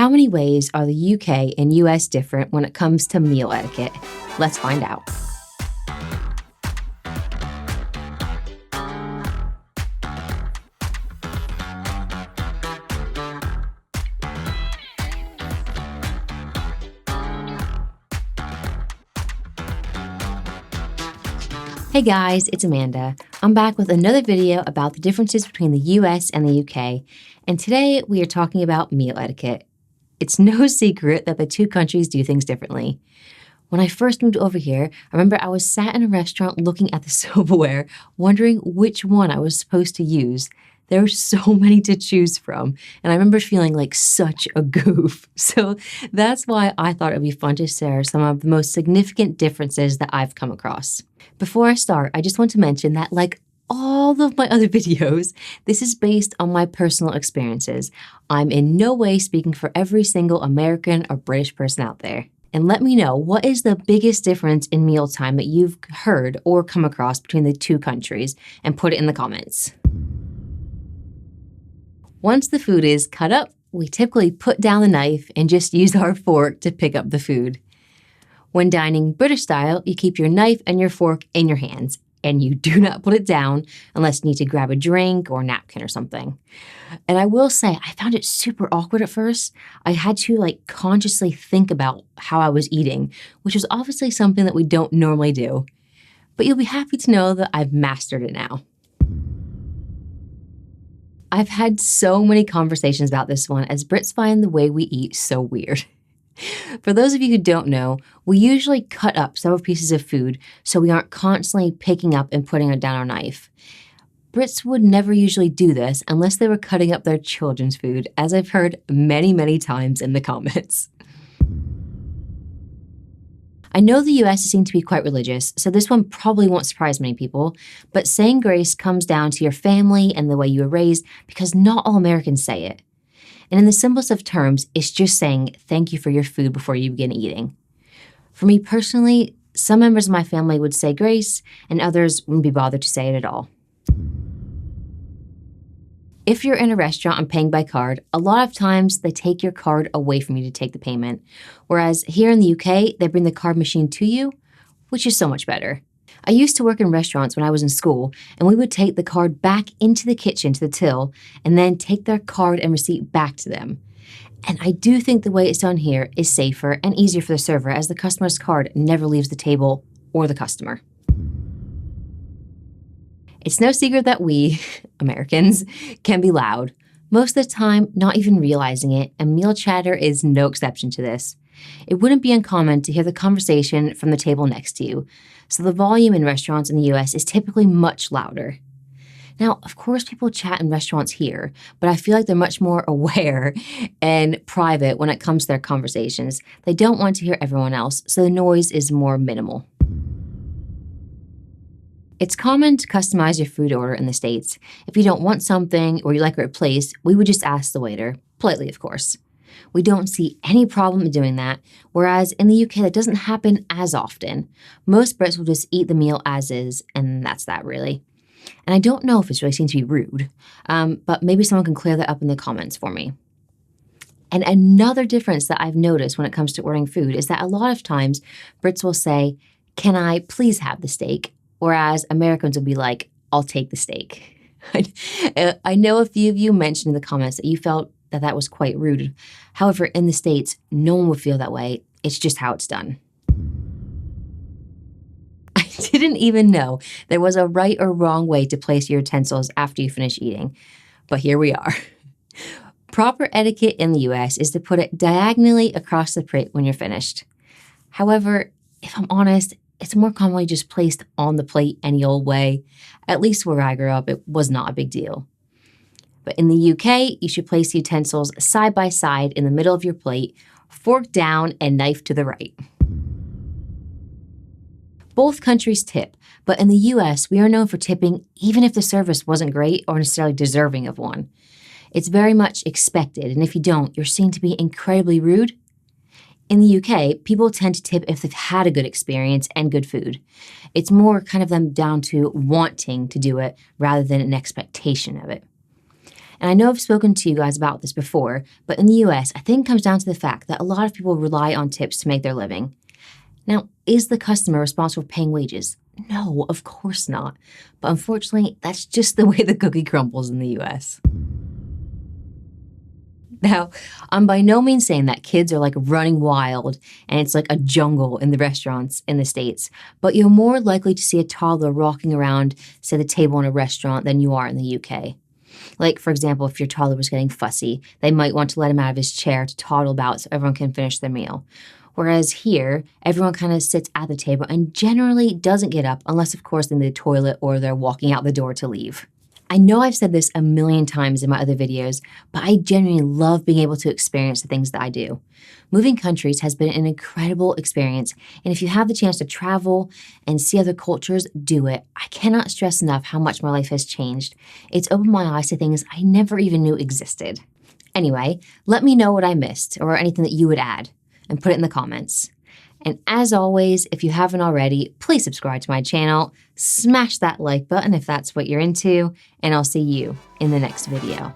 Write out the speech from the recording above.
How many ways are the UK and US different when it comes to meal etiquette? Let's find out. Hey guys, it's Amanda. I'm back with another video about the differences between the US and the UK, and today we are talking about meal etiquette. It's no secret that the two countries do things differently. When I first moved over here, I remember I was sat in a restaurant looking at the silverware, wondering which one I was supposed to use. There were so many to choose from, and I remember feeling like such a goof. So that's why I thought it would be fun to share some of the most significant differences that I've come across. Before I start, I just want to mention that like all of my other videos, this is based on my personal experiences. I'm in no way speaking for every single American or British person out there. And let me know, what is the biggest difference in mealtime that you've heard or come across between the two countries, and put it in the comments. Once the food is cut up, we typically put down the knife and just use our fork to pick up the food. When dining British style, you keep your knife and your fork in your hands, and you do not put it down unless you need to grab a drink or a napkin or something. And I will say, I found it super awkward at first. I had to consciously think about how I was eating, which was obviously something that we don't normally do. But you'll be happy to know that I've mastered it now. I've had so many conversations about this one, as Brits find the way we eat so weird. For those of you who don't know, we usually cut up several pieces of food so we aren't constantly picking up and putting it down our knife. Brits would never usually do this unless they were cutting up their children's food, as I've heard many times in the comments. I know the US seem to be quite religious, so this one probably won't surprise many people, but saying grace comes down to your family and the way you were raised, because not all Americans say it. And in the simplest of terms, it's just saying thank you for your food before you begin eating. For me personally, some members of my family would say grace, and others wouldn't be bothered to say it at all. If you're in a restaurant and paying by card, a lot of times they take your card away from you to take the payment. Whereas here in the UK, they bring the card machine to you, which is so much better. I used to work in restaurants when I was in school, and we would take the card back into the kitchen to the till, and then take their card and receipt back to them. And I do think the way it's done here is safer and easier for the server, as the customer's card never leaves the table or the customer. It's no secret that we, Americans, can be loud, most of the time not even realizing it, and meal chatter is no exception to this. It wouldn't be uncommon to hear the conversation from the table next to you, so the volume in restaurants in the US is typically much louder. Now, of course, people chat in restaurants here, but I feel like they're much more aware and private when it comes to their conversations. They don't want to hear everyone else, so the noise is more minimal. It's common to customize your food order in the States. If you don't want something or you like it replaced, we would just ask the waiter, politely of course. We don't see any problem in doing that, whereas in the UK that doesn't happen as often. Most Brits will just eat the meal as is, and that's that really. And I don't know if it's really seen to be rude, but maybe someone can clear that up in the comments for me. And another difference that I've noticed when it comes to ordering food is that a lot of times Brits will say, "Can I please have the steak?" Whereas Americans will be like, "I'll take the steak." I know a few of you mentioned in the comments that you felt that that was quite rude. However, in the States, no one would feel that way. It's just how it's done. I didn't even know there was a right or wrong way to place your utensils after you finish eating, but here we are. Proper etiquette in the US is to put it diagonally across the plate when you're finished. However, if I'm honest, it's more commonly just placed on the plate any old way. At least where I grew up, it was not a big deal. But in the UK, you should place the utensils side by side in the middle of your plate, fork down and knife to the right. Both countries tip, but in the US, we are known for tipping even if the service wasn't great or necessarily deserving of one. It's very much expected, and if you don't, you're seen to be incredibly rude. In the UK, people tend to tip if they've had a good experience and good food. It's more kind of them down to wanting to do it rather than an expectation of it. And I know I've spoken to you guys about this before, but in the US, I think it comes down to the fact that a lot of people rely on tips to make their living. Now, is the customer responsible for paying wages? No, of course not. But unfortunately, that's just the way the cookie crumbles in the US. Now, I'm by no means saying that kids are like running wild and it's like a jungle in the restaurants in the States, but you're more likely to see a toddler rocking around, say, the table in a restaurant than you are in the UK. Like, for example, if your toddler was getting fussy, they might want to let him out of his chair to toddle about so everyone can finish their meal. Whereas here, everyone kind of sits at the table and generally doesn't get up unless, of course, they're in the toilet or they're walking out the door to leave. I know I've said this a million times in my other videos, but I genuinely love being able to experience the things that I do. Moving countries has been an incredible experience, and if you have the chance to travel and see other cultures, do it. I cannot stress enough how much my life has changed. It's opened my eyes to things I never even knew existed. Anyway, let me know what I missed or anything that you would add, and put it in the comments. And as always, if you haven't already, please subscribe to my channel, smash that like button if that's what you're into, and I'll see you in the next video.